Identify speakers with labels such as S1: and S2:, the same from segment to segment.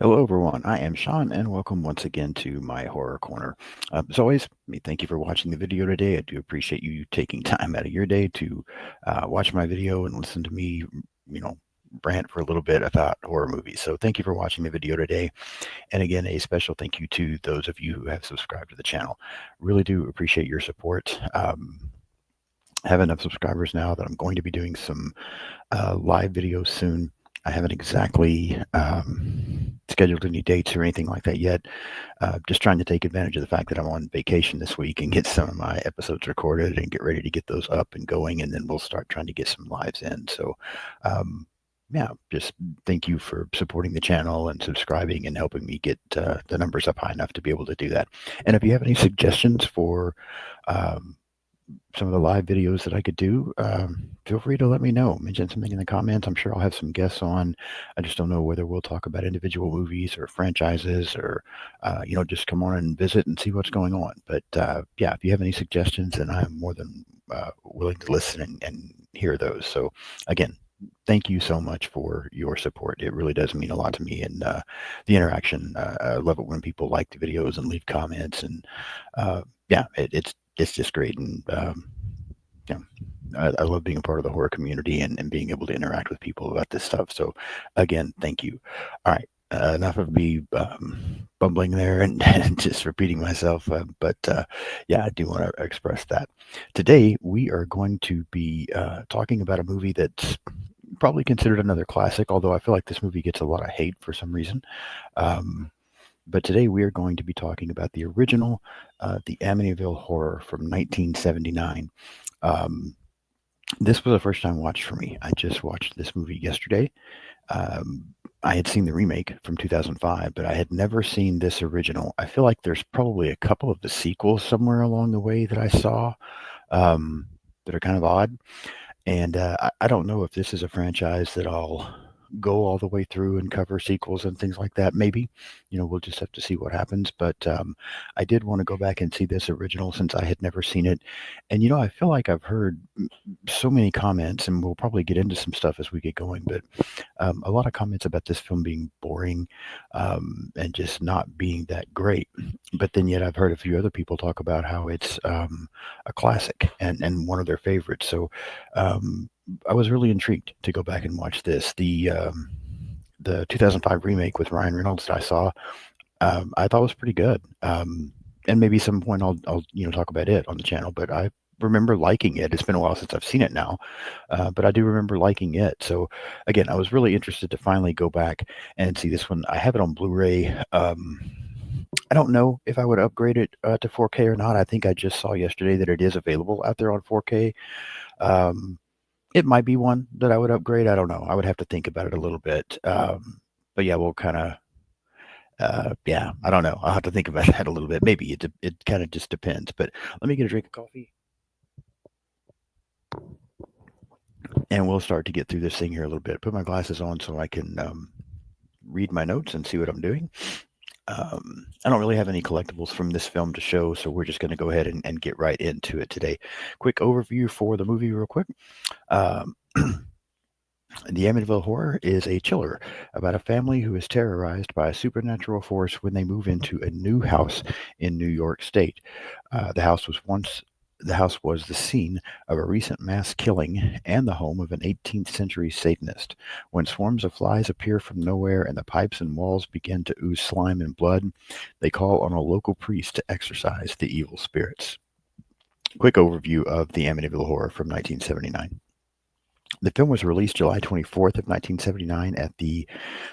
S1: Hello, everyone. I am Sean, and welcome once again to my horror corner. As always, thank you for watching the video today. I do appreciate you taking time out of your day to watch my video and listen to me, you know, rant for a little bit about horror movies. So, thank you for watching the video today. And again, a special thank you to those of you who have subscribed to the channel. Really do appreciate your support. I have enough subscribers now that I'm going to be doing some live videos soon. I haven't exactly scheduled any dates or anything like that yet. Just trying to take advantage of the fact that I'm on vacation this week and get some of my episodes recorded and get ready to get those up and going, and then we'll start trying to get some lives in. So, yeah, just thank you for supporting the channel and subscribing and helping me get the numbers up high enough to be able to do that. And if you have any suggestions for um, some of the live videos that I could do, feel free to let me know. Mention something in the comments. I'm sure I'll have some guests on. I just don't know whether we'll talk about individual movies or franchises or, just come on and visit and see what's going on. But yeah, if you have any suggestions, then I'm more than willing to listen and hear those. So again, thank you so much for your support. It really does mean a lot to me, and the interaction. I love it when people like the videos and leave comments, and yeah, it's just great. And yeah, I love being a part of the horror community and being able to interact with people about this stuff. So, again, thank you. All right. Enough of me bumbling there and, and just repeating myself. But yeah, I do want to express that. Today, we are going to be talking about a movie that's probably considered another classic, although I feel like this movie gets a lot of hate for some reason. Um, but today we are going to be talking about the original, the Amityville Horror from 1979. Um, this was a first time watch for me. I just watched this movie yesterday. Um, I had seen the remake from 2005, but I had never seen this original. I feel like there's probably a couple of the sequels somewhere along the way that I saw um, that are kind of odd. And I don't know if this is a franchise that I'll go all the way through and cover sequels and things like that. Maybe, we'll just have to see what happens. But I did want to go back and see this original since I had never seen it. And, I feel like I've heard so many comments, and we'll probably get into some stuff as we get going, but a lot of comments about this film being boring and just not being that great. But then yet I've heard a few other people talk about how it's a classic and one of their favorites. So um, I was really intrigued to go back and watch this. The 2005 remake with Ryan Reynolds that I saw, I thought was pretty good. And maybe some point I'll talk about it on the channel. But I remember liking it. It's been a while since I've seen it now, but I do remember liking it. So again, I was really interested to finally go back and see this one. I have it on Blu-ray. I don't know if I would upgrade it to 4K or not. I think I just saw yesterday that it is available out there on 4K. Um, it might be one that I would upgrade. I don't know. I would have to think about it a little bit. But yeah, we'll kind of, yeah, I don't know. I'll have to think about that a little bit. Maybe it kind of just depends. But let me get a drink of coffee and we'll start to get through this thing here a little bit. Put my glasses on so I can read my notes and see what I'm doing. I don't really have any collectibles from this film to show, so we're just going to go ahead and get right into it today. Quick overview for the movie, real quick. Um, The Amityville Horror is a chiller about a family who is terrorized by a supernatural force when they move into a new house in New York State. The house was the scene of a recent mass killing and the home of an 18th century Satanist. When swarms of flies appear from nowhere and the pipes and walls begin to ooze slime and blood, they call on a local priest to exorcise the evil spirits. Quick overview of the Amityville Horror from 1979. The film was released July 24th of 1979 at the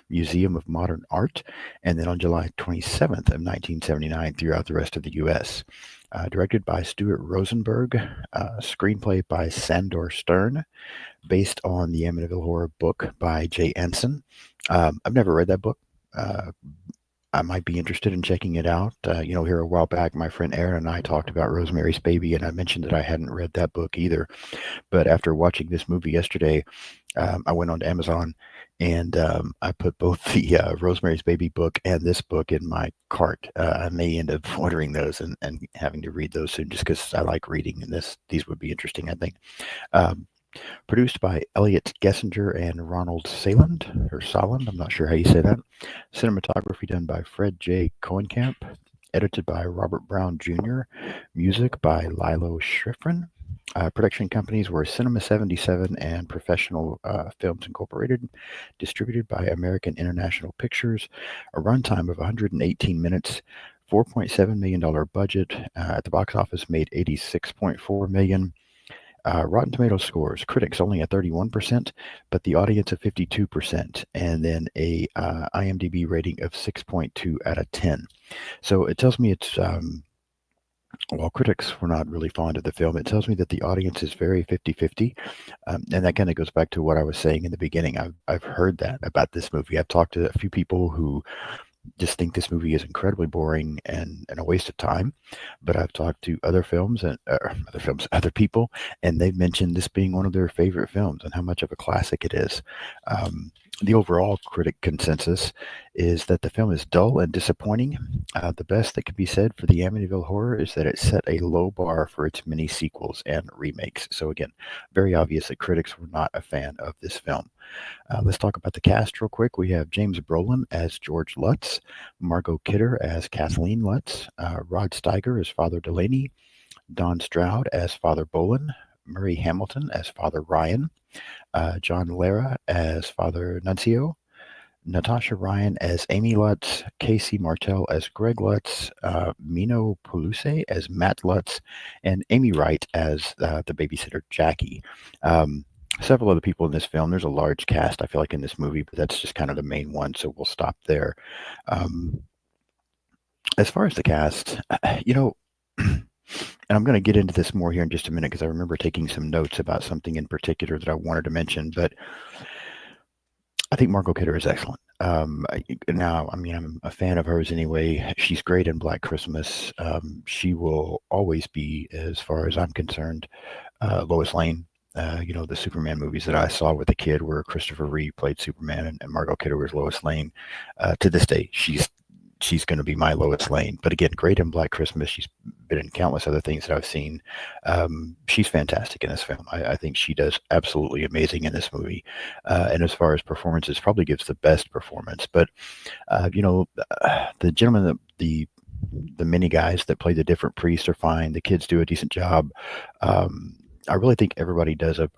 S1: Museum of Modern Art, and then on July 27th of 1979 throughout the rest of the U.S. Directed by Stuart Rosenberg, screenplay by Sandor Stern, based on the Amityville Horror book by Jay Anson. I've never read that book. I might be interested in checking it out. Here a while back, my friend Aaron and I talked about Rosemary's Baby, and I mentioned that I hadn't read that book either. But after watching this movie yesterday, I went on to Amazon and I put both the Rosemary's Baby book and this book in my cart. I may end up ordering those and having to read those soon just because I like reading, and these would be interesting, I think. Produced by Elliot Gessinger and Ronald Saland, or Saland, I'm not sure how you say that. Cinematography done by Fred J. Cohenkamp. Edited by Robert Brown Jr. Music by Lilo Schifrin. Production companies were Cinema 77 and Professional Films Incorporated. Distributed by American International Pictures. A runtime of 118 minutes. $4.7 million budget. At the box office, made $86.4 million. Rotten Tomato scores, critics only at 31%, but the audience of 52%, and then a IMDb rating of 6.2 out of 10. So it tells me it's, while critics were not really fond of the film, it tells me that the audience is very 50-50. And that kind of goes back to what I was saying in the beginning. I've heard that about this movie. I've talked to a few people who just think this movie is incredibly boring and a waste of time. But I've talked to other people, and they've mentioned this being one of their favorite films and how much of a classic it is. The overall critic consensus is that the film is dull and disappointing. The best that can be said for the Amityville Horror is that it set a low bar for its many sequels and remakes. So again, very obvious that critics were not a fan of this film. Let's talk about the cast real quick. We have James Brolin as George Lutz, Margot Kidder as Kathleen Lutz, Rod Steiger as Father Delaney, Don Stroud as Father Bolin, Murray Hamilton as Father Ryan, John Lara as Father Nuncio, Natasha Ryan as Amy Lutz, Casey Martell as Greg Lutz, Mino Puluse as Matt Lutz, and Amy Wright as the babysitter Jackie. Several other people in this film. There's a large cast, I feel like, in this movie, but that's just kind of the main one, so we'll stop there. As far as the cast, and I'm going to get into this more here in just a minute because I remember taking some notes about something in particular that I wanted to mention, but I think Margot Kidder is excellent. Now, I mean, I'm a fan of hers anyway. She's great in Black Christmas. She will always be, as far as I'm concerned, Lois Lane. The Superman movies that I saw with a kid where Christopher Reeve played Superman and Margot Kidder was Lois Lane. To this day, she's going to be my Lois Lane. But again, great in Black Christmas. She's been in countless other things that I've seen. She's fantastic in this film. I think she does absolutely amazing in this movie. And as far as performances, probably gives the best performance. But, the gentleman, the many guys that play the different priests are fine. The kids do a decent job. I really think everybody does a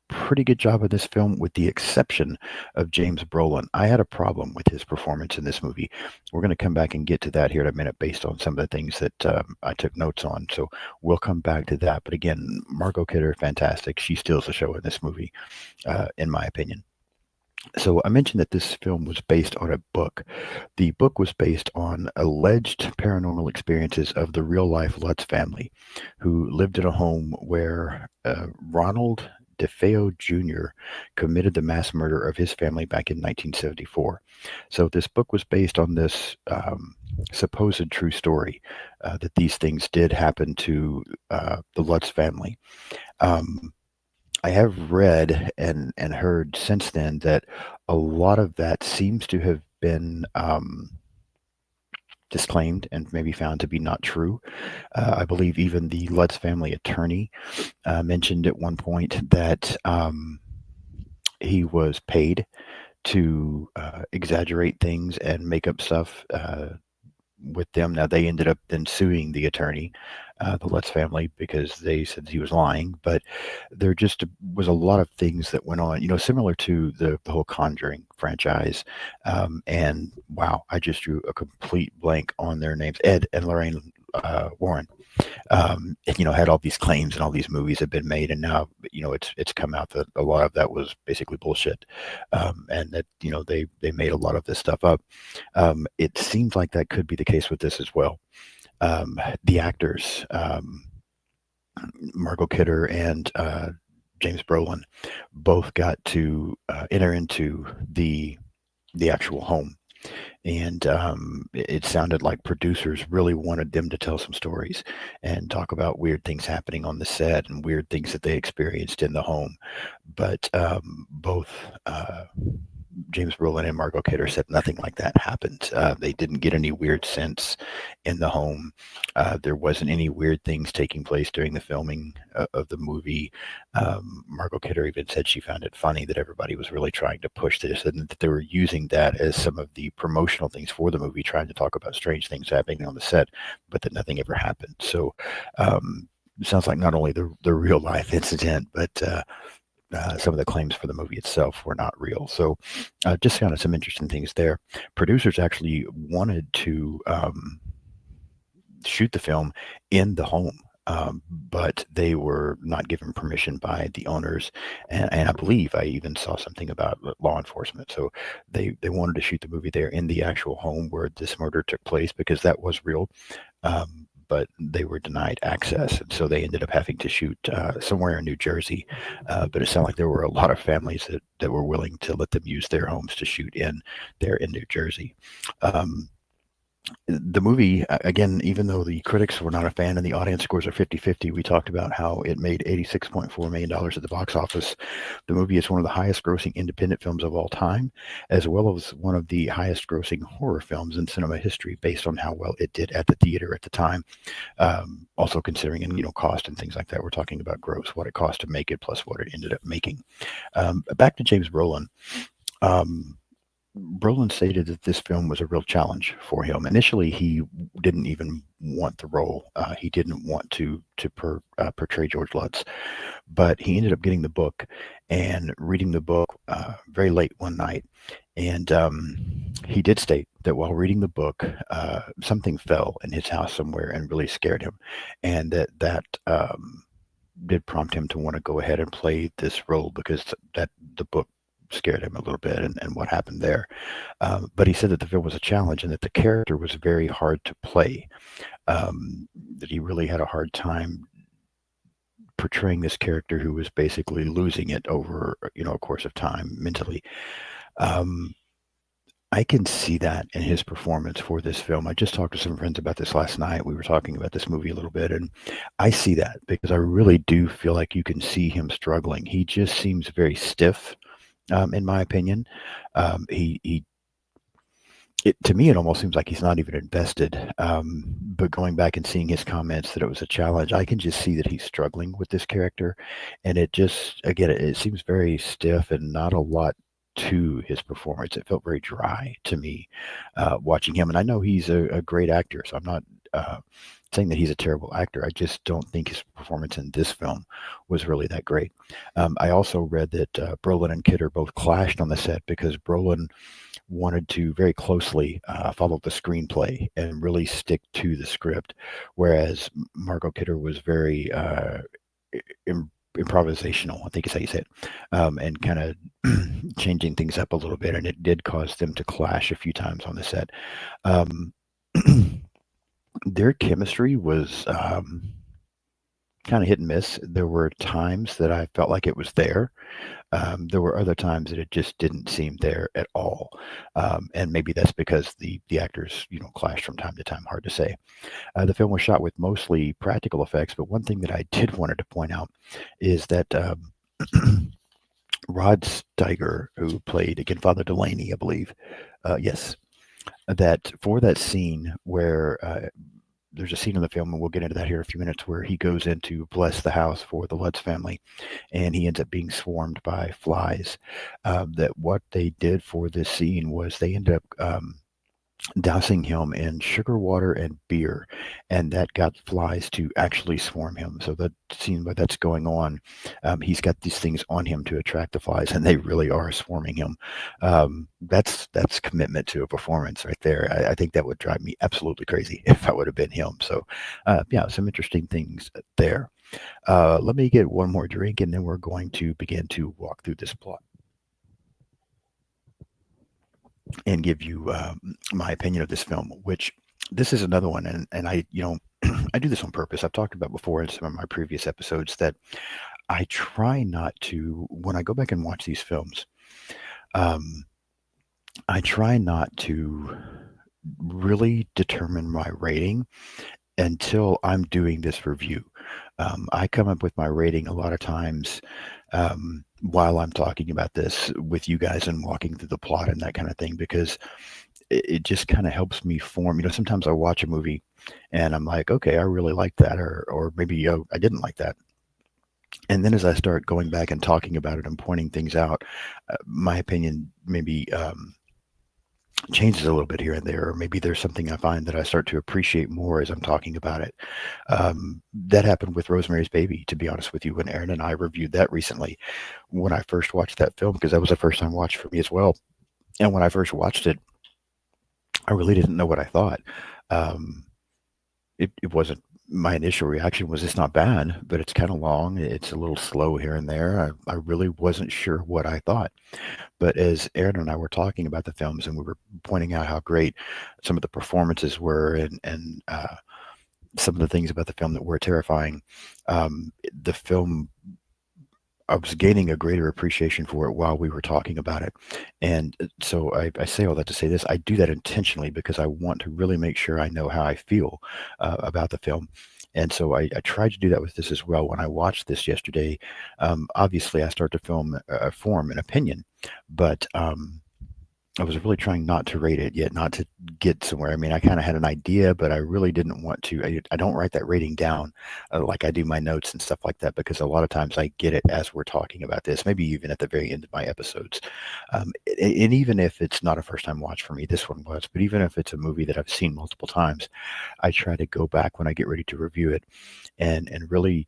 S1: pretty good job of this film, with the exception of James Brolin. I had a problem with his performance in this movie. We're going to come back and get to that here in a minute based on some of the things that I took notes on. So we'll come back to that. But again, Margot Kidder, fantastic. She steals the show in this movie, in my opinion. So I mentioned that this film was based on a book. The book was based on alleged paranormal experiences of the real-life Lutz family, who lived in a home where Ronald DeFeo Jr. committed the mass murder of his family back in 1974. So this book was based on this supposed true story that these things did happen to the Lutz family. I have read and heard since then that a lot of that seems to have been disclaimed and maybe found to be not true. I believe even the Lutz family attorney mentioned at one point that he was paid to exaggerate things and make up stuff with them. Now, they ended up then suing the attorney, the Lutz family, because they said he was lying. But there just was a lot of things that went on, similar to the whole Conjuring franchise. And wow, I just drew a complete blank on their names. Ed and Lorraine Warren. Had all these claims and all these movies have been made, and now it's come out that a lot of that was basically bullshit, and that they made a lot of this stuff up. It seems like that could be the case with this as well. The actors, Margot Kidder and James Brolin, both got to enter into the actual home. And it sounded like producers really wanted them to tell some stories and talk about weird things happening on the set and weird things that they experienced in the home. But both James Brolin and Margot Kidder said nothing like that happened. They didn't get any weird sense in the home. There wasn't any weird things taking place during the filming of the movie. Margot Kidder even said she found it funny that everybody was really trying to push this and that they were using that as some of the promotional things for the movie, trying to talk about strange things happening on the set, but that nothing ever happened. So it sounds like not only the real life incident, but some of the claims for the movie itself were not real. So just kind of some interesting things there. Producers actually wanted to shoot the film in the home. But they were not given permission by the owners, and I believe I even saw something about law enforcement. So they wanted to shoot the movie there in the actual home where this murder took place because that was real. But they were denied access, and so they ended up having to shoot somewhere in New Jersey. But it sounded like there were a lot of families that were willing to let them use their homes to shoot in there in New Jersey. The movie, again, even though the critics were not a fan and the audience scores are 50-50, we talked about how it made $86.4 million at the box office. The movie is one of the highest grossing independent films of all time, as well as one of the highest grossing horror films in cinema history based on how well it did at the theater at the time. Also considering, cost and things like that. We're talking about gross, what it cost to make it plus what it ended up making. Back to James Brolin. Brolin stated that this film was a real challenge for him. Initially, he didn't even want the role. He didn't want to portray George Lutz, but he ended up getting the book and reading the book very late one night. And he did state that while reading the book, something fell in his house somewhere and really scared him, and that did prompt him to want to go ahead and play this role because that the book scared him a little bit and what happened there. But he said that the film was a challenge and that the character was very hard to play, that he really had a hard time portraying this character who was basically losing it over, a course of time mentally. I can see that in his performance for this film. I just talked to some friends about this last night. We were talking about this movie a little bit, and I see that because I really do feel like you can see him struggling. He just seems very stiff. In my opinion, to me, it almost seems like he's not even invested. But going back and seeing his comments that it was a challenge, I can just see that he's struggling with this character, and it just, again, it seems very stiff and not a lot to his performance. It felt very dry to me watching him, and I know he's a great actor, so I'm not saying that he's a terrible actor. I just don't think his performance in this film was really that great. I also read that Brolin and Kidder both clashed on the set because Brolin wanted to very closely follow the screenplay and really stick to the script, whereas Margot Kidder was very improvisational, I think is how you say it, and kind of changing things up a little bit, and it did cause them to clash a few times on the set. Their chemistry was kind of hit and miss. There were times that I felt like it was there. There were other times that it just didn't seem there at all. And maybe that's because the actors, clashed from time to time. Hard to say. The film was shot with mostly practical effects, but one thing that I did wanted to point out is that Rod Steiger, who played, again, Father Delaney, I believe, yes, that for that scene where there's a scene in the film, and we'll get into that here in a few minutes, where he goes in to bless the house for the Lutz family, and he ends up being swarmed by flies. That what they did for this scene was they ended up dousing him in sugar water and beer, and that got flies to actually swarm him. So that scene where that's going on, he's got these things on him to attract the flies, and they really are swarming him. That's commitment to a performance right there. I think that would drive me absolutely crazy if I would have been him. So yeah, some interesting things there. Let me get one more drink, and then we're going to begin to walk through this plot and give you my opinion of this film, which this is another one. And I, I do this on purpose. I've talked about before in some of my previous episodes that I try not to, when I go back and watch these films, I try not to really determine my rating until I'm doing this review. I come up with my rating a lot of times while I'm talking about this with you guys and walking through the plot and that kind of thing, because it just kind of helps me form. Sometimes I watch a movie and I'm like, okay, I really like that, or maybe I didn't like that. And then as I start going back and talking about it and pointing things out, my opinion maybe changes a little bit here and there, or maybe there's something I find that I start to appreciate more as I'm talking about it. That happened with Rosemary's Baby, to be honest with you, when Aaron and I reviewed that recently. When I first watched that film, because that was a first time watch for me as well. And when I first watched it, I really didn't know what I thought. Um, it wasn't, my initial reaction was it's not bad, but it's kind of long. It's a little slow here and there. I really wasn't sure what I thought. But as Aaron and I were talking about the films and we were pointing out how great some of the performances were, and some of the things about the film that were terrifying, the film, I was gaining a greater appreciation for it while we were talking about it. And so I say all that to say this. I do that intentionally because I want to really make sure I know how I feel about the film. And so I tried to do that with this as well. When I watched this yesterday, obviously I start to form an opinion, but I was really trying not to rate it yet, not to get somewhere. I mean, I kind of had an idea, but I really didn't want to. I don't write that rating down like I do my notes and stuff like that, because a lot of times I get it as we're talking about this, maybe even at the very end of my episodes. And even if it's not a first time watch for me, this one was, but even if it's a movie that I've seen multiple times, I try to go back when I get ready to review it and really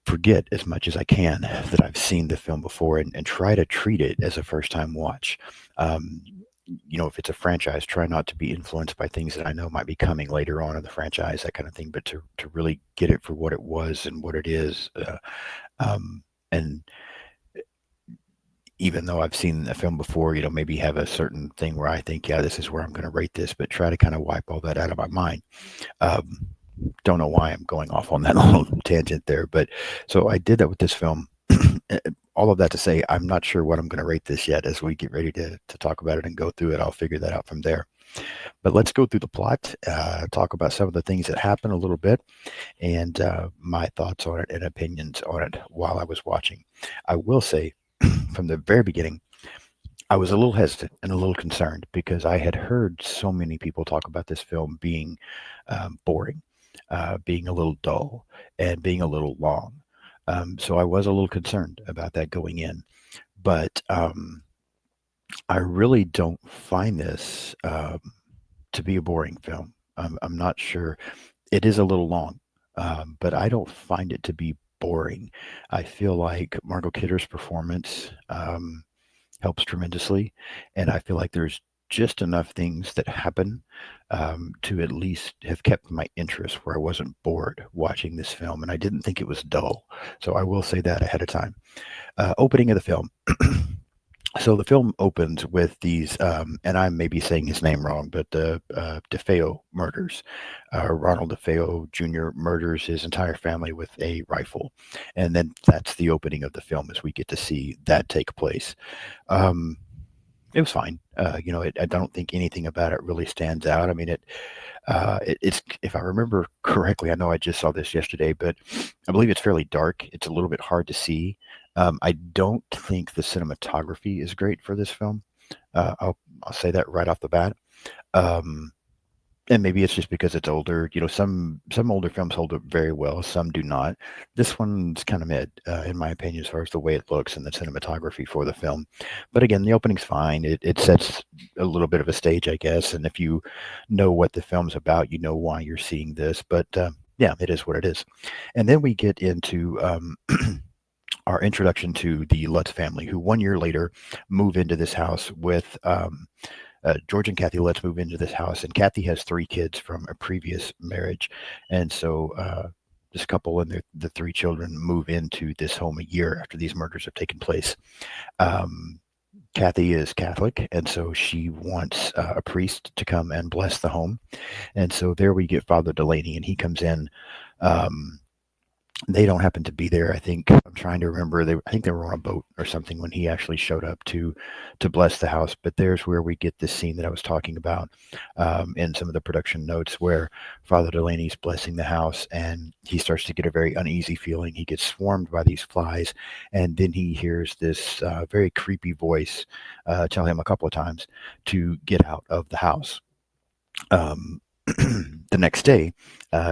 S1: forget as much as I can that I've seen the film before, and try to treat it as a first time watch. Um, if it's a franchise, try not to be influenced by things that I know might be coming later on in the franchise, that kind of thing, but to really get it for what it was and what it is. And even though I've seen the film before, maybe have a certain thing where I think, yeah, this is where I'm going to rate this, but try to kind of wipe all that out of my mind. Um, don't know why I'm going off on that little tangent there, but so I did that with this film. All of that to say, I'm not sure what I'm going to rate this yet. As we get ready to talk about it and go through it, I'll figure that out from there. But let's go through the plot, talk about some of the things that happen a little bit, and my thoughts on it and opinions on it while I was watching. I will say from the very beginning, I was a little hesitant and a little concerned because I had heard so many people talk about this film being boring, being a little dull, and being a little long. So I was a little concerned about that going in. But I really don't find this to be a boring film. I'm not sure. It is a little long, but I don't find it to be boring. I feel like Margot Kidder's performance helps tremendously, and I feel like there's just enough things that happen to at least have kept my interest where I wasn't bored watching this film, and I didn't think it was dull. So I will say that ahead of time. Opening of the film. So the film opens with these, and I may be saying his name wrong, but the DeFeo murders. Ronald DeFeo Jr. murders his entire family with a rifle, and then that's the opening of the film as we get to see that take place. Um, it was fine. I don't think anything about it really stands out. I mean, it's, if I remember correctly, I know I just saw this yesterday, but I believe it's fairly dark. It's a little bit hard to see. I don't think the cinematography is great for this film. I'll say that right off the bat. Um, and maybe it's just because it's older. Some older films hold up very well, some do not. This one's kind of mid, in my opinion, as far as the way it looks and the cinematography for the film. But again, the opening's fine. It sets a little bit of a stage, I guess. And if you know what the film's about, you know why you're seeing this. But yeah, it is what it is. And then we get into our introduction to the Lutz family, who 1 year later move into this house with George and Kathy Let's move into this house, and Kathy has 3 kids from a previous marriage, and so this couple and the 3 children move into this home a year after these murders have taken place. Um, Kathy is Catholic, and so she wants a priest to come and bless the home, and so there we get Father Delaney, and he comes in. Um, They don't happen to be there. I think I'm trying to remember. I think they were on a boat or something when he actually showed up to bless the house. But there's where we get this scene that I was talking about in some of the production notes, where Father Delaney's blessing the house, and he starts to get a very uneasy feeling. He gets swarmed by these flies, and then he hears this very creepy voice tell him a couple of times to get out of the house. Um, the next day,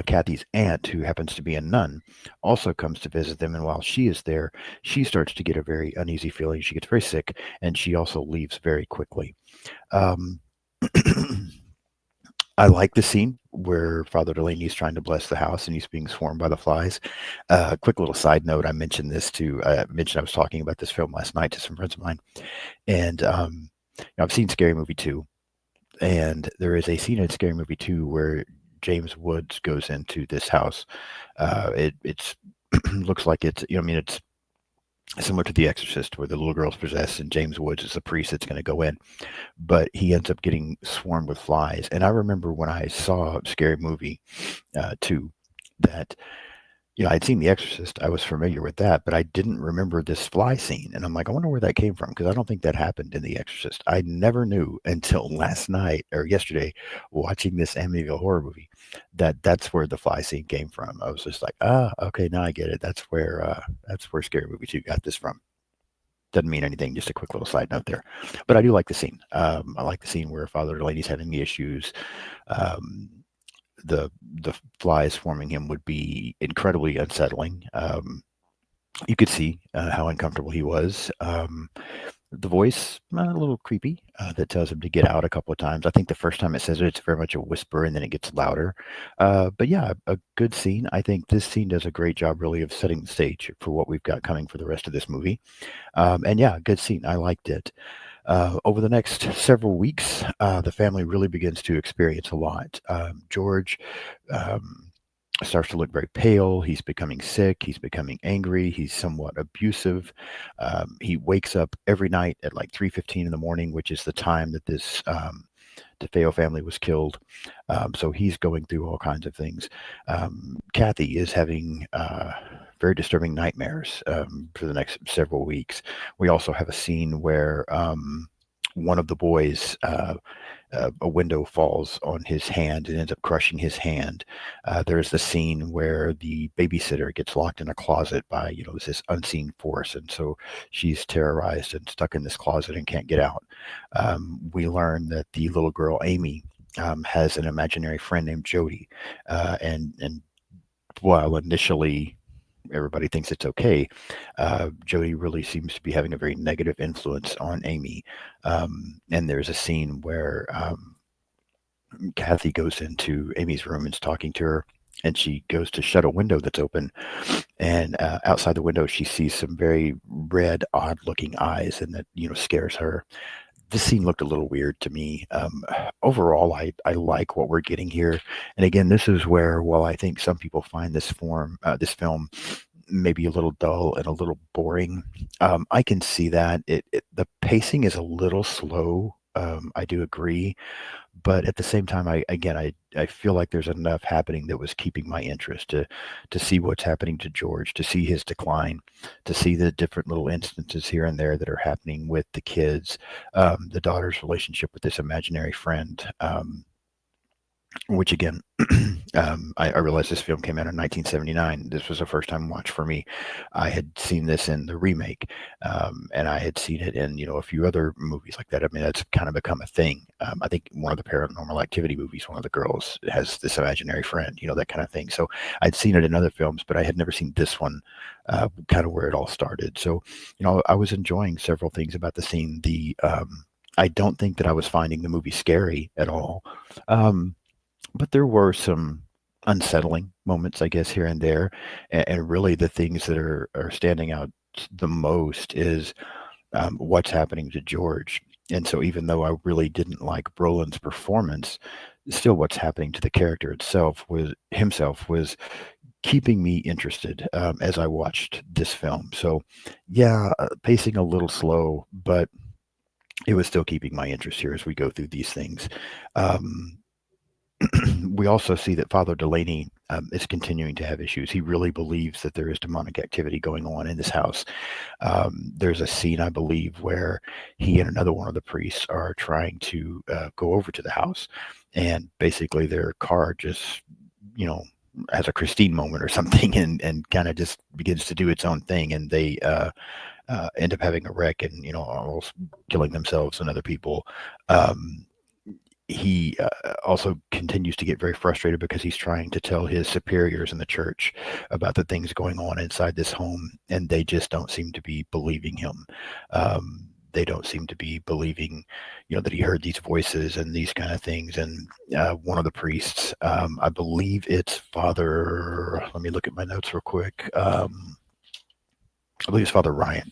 S1: Kathy's aunt, who happens to be a nun, also comes to visit them. And while she is there, she starts to get a very uneasy feeling. She gets very sick, and she also leaves very quickly. Um, I like the scene where Father Delaney is trying to bless the house and he's being swarmed by the flies. Quick little side note: I mentioned this to mentioned I was talking about this film last night to some friends of mine, and I've seen Scary Movie 2. And there is a scene in Scary Movie 2 where James Woods goes into this house. It's looks like it's, I mean, it's similar to The Exorcist, where the little girl's possessed and James Woods is the priest that's going to go in, but he ends up getting swarmed with flies. And I remember when I saw Scary Movie 2 that I'd seen The Exorcist. I was familiar with that, but I didn't remember this fly scene. And I'm like, I wonder where that came from because I don't think that happened in The Exorcist. I never knew until last night or yesterday, watching this Amityville horror movie, that that's where the fly scene came from. I was just like, okay, now I get it. That's where Scary Movie 2 got this from. Doesn't mean anything. Just a quick little side note there, but I do like the scene. I like the scene where Father Delaney's having the issues. Um, the flies swarming him would be incredibly unsettling. You could see how uncomfortable he was. The voice, a little creepy, that tells him to get out a couple of times. I think the first time it says it, it's very much a whisper, and then it gets louder. But yeah, a good scene. I think this scene does a great job, really, of setting the stage for what we've got coming for the rest of this movie. And yeah, good scene. I liked it. Over the next several weeks, the family really begins to experience a lot. George um, starts to look very pale. He's becoming sick. He's becoming angry. He's somewhat abusive. He wakes up every night at like 3:15 in the morning, which is the time that this DeFeo family was killed. So he's going through all kinds of things. Kathy is having very disturbing nightmares for the next several weeks. We also have a scene where one of the boys, a window falls on his hand and ends up crushing his hand. There's the scene where the babysitter gets locked in a closet by, this unseen force. And so she's terrorized and stuck in this closet and can't get out. We learn that the little girl, Amy, has an imaginary friend named Jody. And while initially everybody thinks it's okay, Jody really seems to be having a very negative influence on Amy. And there's a scene where Kathy goes into Amy's room and is talking to her, and she goes to shut a window that's open. And outside the window, she sees some very red, odd-looking eyes, and that scares her. This scene looked a little weird to me. Overall, I like what we're getting here. And again, this is where, while I think some people find this film maybe a little dull and a little boring, I can see that the pacing is a little slow. I do agree, but at the same time, I feel like there's enough happening that was keeping my interest to see what's happening to George, to see his decline, to see the different little instances here and there that are happening with the kids, the daughter's relationship with this imaginary friend. Which again, I realized this film came out in 1979. This was a first time watch for me. I had seen this in the remake, and I had seen it in a few other movies like that. I mean, that's kind of become a thing. I think one of the Paranormal Activity movies, one of the girls has this imaginary friend, that kind of thing. So I'd seen it in other films, but I had never seen this one, kind of where it all started. So I was enjoying several things about the scene. I don't think that I was finding the movie scary at all. Um, but there were some unsettling moments, I guess, here and there. And really the things that are standing out the most is what's happening to George. And so even though I really didn't like Brolin's performance, still what's happening to the character was keeping me interested as I watched this film. So yeah, pacing a little slow, but it was still keeping my interest here as we go through these things. Um, We also see that Father Delaney is continuing to have issues. He really believes that there is demonic activity going on in this house. There's a scene, I believe, where he and another one of the priests are trying to go over to the house, and basically their car just, you know, has a Christine moment or something, and kind of just begins to do its own thing, and they end up having a wreck and, you know, almost killing themselves and other people. Um, he also continues to get very frustrated because he's trying to tell his superiors in the church about the things going on inside this home, and they just don't seem to be believing him. They don't seem to be believing, you know, that he heard these voices and these kind of things. And one of the priests, I believe it's Father. Let me look at my notes real quick. I believe it's Father Ryan,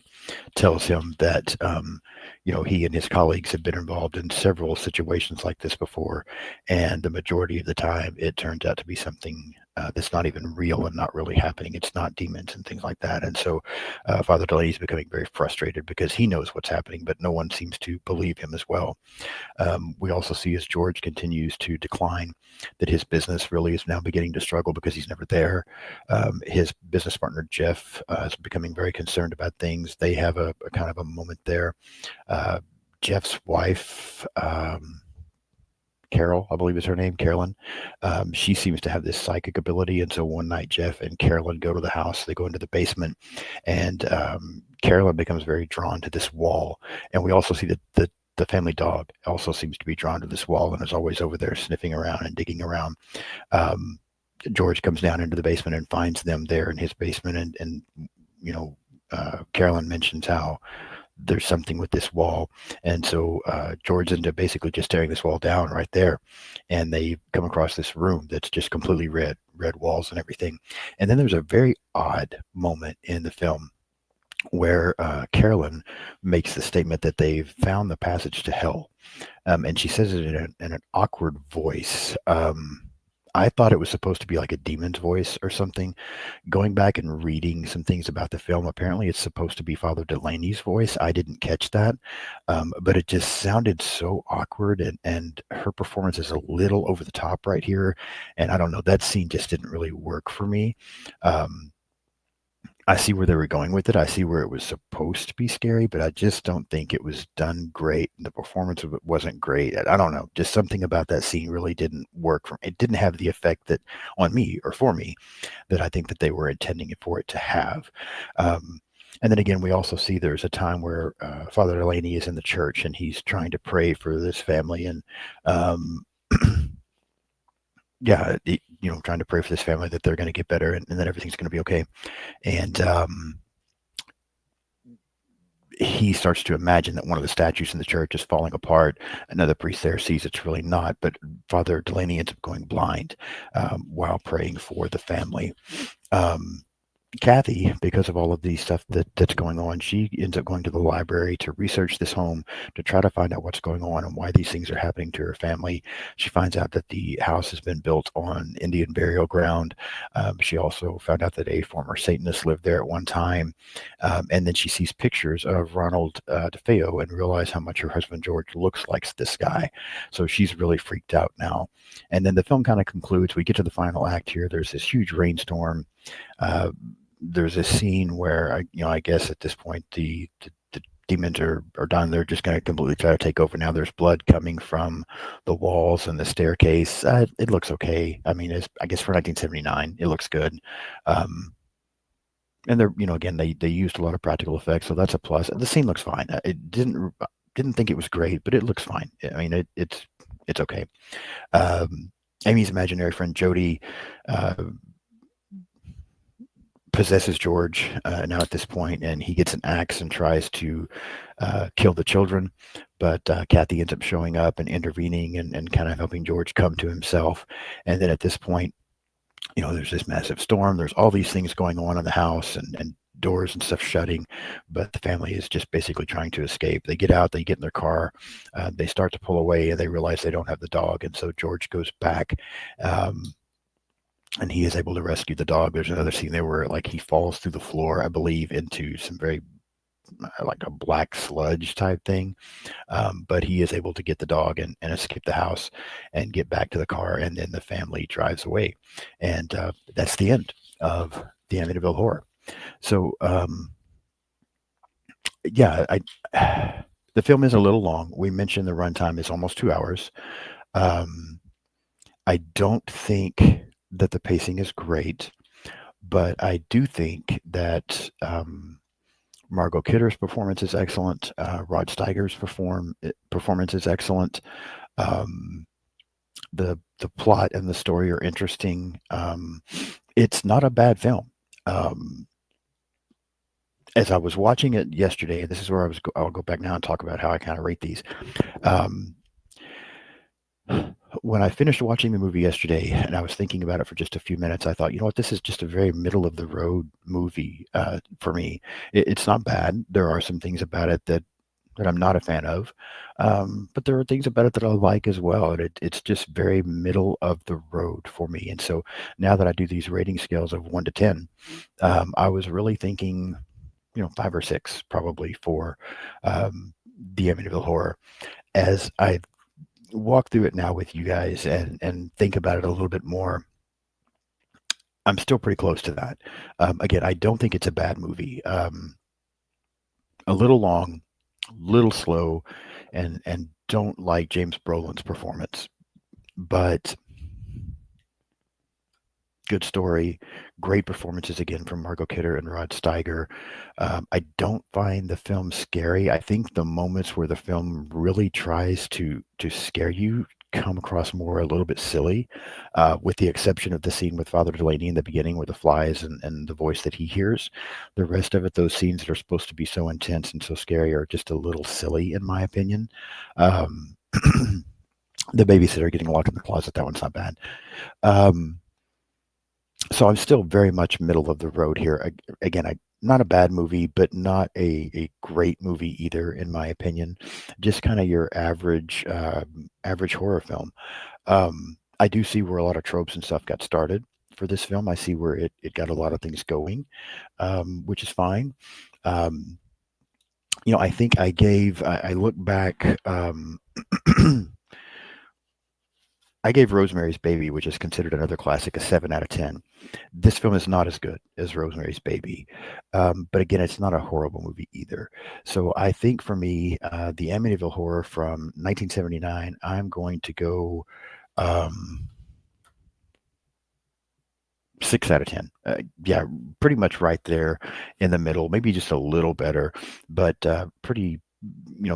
S1: tells him that you know, he and his colleagues have been involved in several situations like this before, and the majority of the time it turns out to be something that's not even real and not really happening. It's not demons and things like that. And so Father Delaney is becoming very frustrated because he knows what's happening, but no one seems to believe him as well. We also see as George continues to decline, that his business really is now beginning to struggle because he's never there. His business partner, Jeff, is becoming very concerned about things. They have a kind of a moment there. Uh, Jeff's wife, Carol, I believe is her name, Carolyn. She seems to have this psychic ability. And so one night, Jeff and Carolyn go to the house. They go into the basement, and Carolyn becomes very drawn to this wall. And we also see that the family dog also seems to be drawn to this wall and is always over there sniffing around and digging around. Um, George comes down into the basement and finds them there in his basement. And you know, Carolyn mentions how there's something with this wall. And so George ends up basically just tearing this wall down right there. And they come across this room that's just completely red walls and everything. And then there's a very odd moment in the film where Carolyn makes the statement that they've found the passage to hell. And she says it in an awkward voice. I thought it was supposed to be like a demon's voice or something. Going back and reading some things about the film, apparently it's supposed to be Father Delaney's voice. I didn't catch that, but it just sounded so awkward, and her performance is a little over the top right here. And I don't know, that scene just didn't really work for me. Um, I see where they were going with it. I see where it was supposed to be scary, but I just don't think it was done great. The performance of it wasn't great. I don't know. Just something about that scene really didn't work for me. It didn't have the effect that on me or for me that I think that they were intending it for it to have. Um, and then again, we also see there's a time where Father Delaney is in the church and he's trying to pray for this family, and um, yeah, you know, trying to pray for this family that they're going to get better, and that everything's going to be okay. And he starts to imagine that one of the statues in the church is falling apart. Another priest there sees it's really not, but Father Delaney ends up going blind while praying for the family. Um, Kathy, because of all of these stuff that's going on, she ends up going to the library to research this home to try to find out what's going on and why these things are happening to her family. She finds out that the house has been built on Indian burial ground. She also found out that a former Satanist lived there at one time. And then she sees pictures of Ronald DeFeo and realizes how much her husband George looks like this guy. So she's really freaked out now. And then the film kind of concludes. We get to the final act here. There's this huge rainstorm. There's a scene where I guess at this point the demons are done. They're just going to completely try to take over now. There's blood coming from the walls and the staircase. It looks okay. I mean, I guess for 1979, it looks good. And they're, again, they used a lot of practical effects, so that's a plus. The scene looks fine. It didn't think it was great, but it looks fine. I mean, it's okay. Amy's imaginary friend Jody possesses George now at this point, and he gets an axe and tries to kill the children. But Kathy ends up showing up and intervening and kind of helping George come to himself. And then at this point, there's this massive storm. There's all these things going on in the house and doors and stuff shutting, but the family is just basically trying to escape. They get out, they get in their car, they start to pull away, and they realize they don't have the dog. And so George goes back. And he is able to rescue the dog. There's another scene there where like he falls through the floor, I believe, into some very like a black sludge type thing. But he is able to get the dog and escape the house and get back to the car, and then the family drives away, and that's the end of the Amityville Horror. So yeah, the film is a little long. We mentioned the runtime is almost 2 hours. Um, I don't think that the pacing is great, but I do think that Margot Kidder's performance is excellent. Rod Steiger's performance is excellent. Um, the plot and the story are interesting. It's not a bad film. Um, as I was watching it yesterday, and this is where I'll go back now and talk about how I kind of rate these. Um, when I finished watching the movie yesterday and I was thinking about it for just a few minutes, I thought, you know what, this is just a very middle of the road movie for me. It's not bad. There are some things about it that I'm not a fan of, but there are things about it that I like as well. And it's just very middle of the road for me. And so now that I do these rating scales of 1 to 10, I was really thinking, 5 or 6 probably for the Amityville Horror. As I walk through it now with you guys and think about it a little bit more, I'm still pretty close to that. Again, I don't think it's a bad movie. A little long, little slow, and don't like James Brolin's performance, but good story, great performances again from Margot Kidder and Rod Steiger. I don't find the film scary. I think the moments where the film really tries to scare you come across more a little bit silly, with the exception of the scene with Father Delaney in the beginning where the flies and the voice that he hears. The rest of it, those scenes that are supposed to be so intense and so scary, are just a little silly, in my opinion. Um, the babysitter getting locked in the closet, that one's not bad. Um, so I'm still very much middle of the road here. Again, not a bad movie, but not a great movie either, in my opinion. Just kind of your average horror film. I do see where a lot of tropes and stuff got started for this film. I see where it got a lot of things going, which is fine. Um, I think I look back. I gave Rosemary's Baby, which is considered another classic, a 7 out of 10. This film is not as good as Rosemary's Baby, but again, it's not a horrible movie either. So I think for me, the Amityville Horror from 1979, I'm going to go um, 6 out of 10. Yeah, pretty much right there in the middle. Maybe just a little better, but pretty,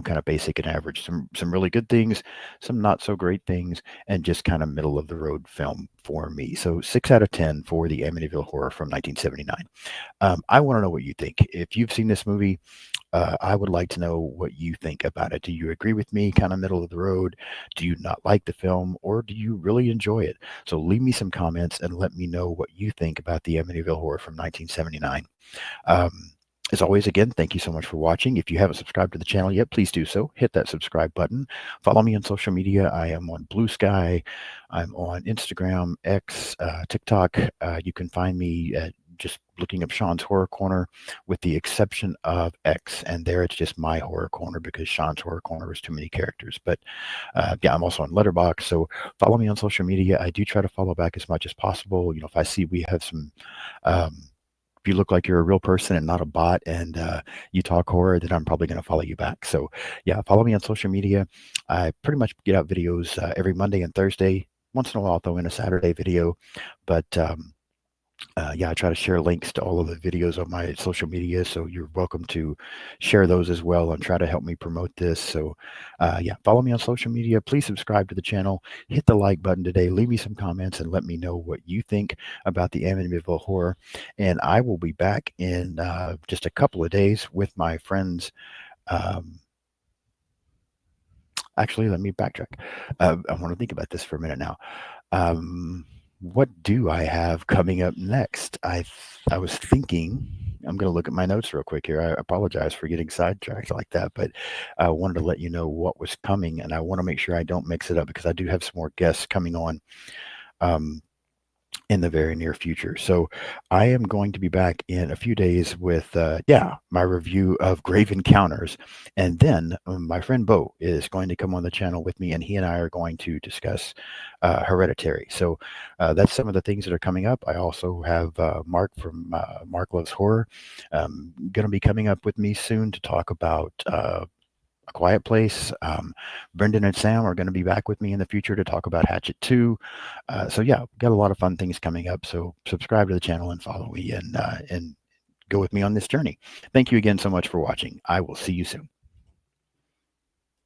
S1: kind of basic and average. Some really good things, some not so great things, and just kind of middle of the road film for me. So 6 out of 10 for the Amityville Horror from 1979. I want to know what you think. If you've seen this movie, I would like to know what you think about it. Do you agree with me, kind of middle of the road? Do you not like the film, or do you really enjoy it? So leave me some comments and let me know what you think about the Amityville Horror from 1979. Um, as always, again, thank you so much for watching. If you haven't subscribed to the channel yet, please do so. Hit that subscribe button. Follow me on social media. I am on Blue Sky. I'm on Instagram, X, TikTok. You can find me at just looking up Sean's Horror Corner, with the exception of X. And there it's just my Horror Corner, because Sean's Horror Corner is too many characters. But yeah, I'm also on Letterboxd. So follow me on social media. I do try to follow back as much as possible. If I see we have some. If you look like you're a real person and not a bot, and you talk horror, then I'm probably going to follow you back. So yeah, follow me on social media. I pretty much get out videos every Monday and Thursday. Once in a while, I'll throw in a Saturday video, but yeah, I try to share links to all of the videos on my social media, so you're welcome to share those as well and try to help me promote this. So yeah, follow me on social media. Please subscribe to the channel. Hit the like button today. Leave me some comments and let me know what you think about the Amityville Horror. And I will be back in just a couple of days with my friends. Um, Actually, let me backtrack. I want to think about this for a minute now. What do I have coming up next? I was thinking, I'm going to look at my notes real quick here. I apologize for getting sidetracked like that, but I wanted to let you know what was coming, and I want to make sure I don't mix it up, because I do have some more guests coming on. Um, in the very near future. So I am going to be back in a few days with, my review of Grave Encounters. And then my friend Bo is going to come on the channel with me, and he and I are going to discuss Hereditary. So that's some of the things that are coming up. I also have Mark from Mark Loves Horror going to be coming up with me soon to talk about A Quiet Place. Brendan and Sam are going to be back with me in the future to talk about Hatchet 2. So yeah, got a lot of fun things coming up. So subscribe to the channel and follow me and go with me on this journey. Thank you again so much for watching. I will see you soon.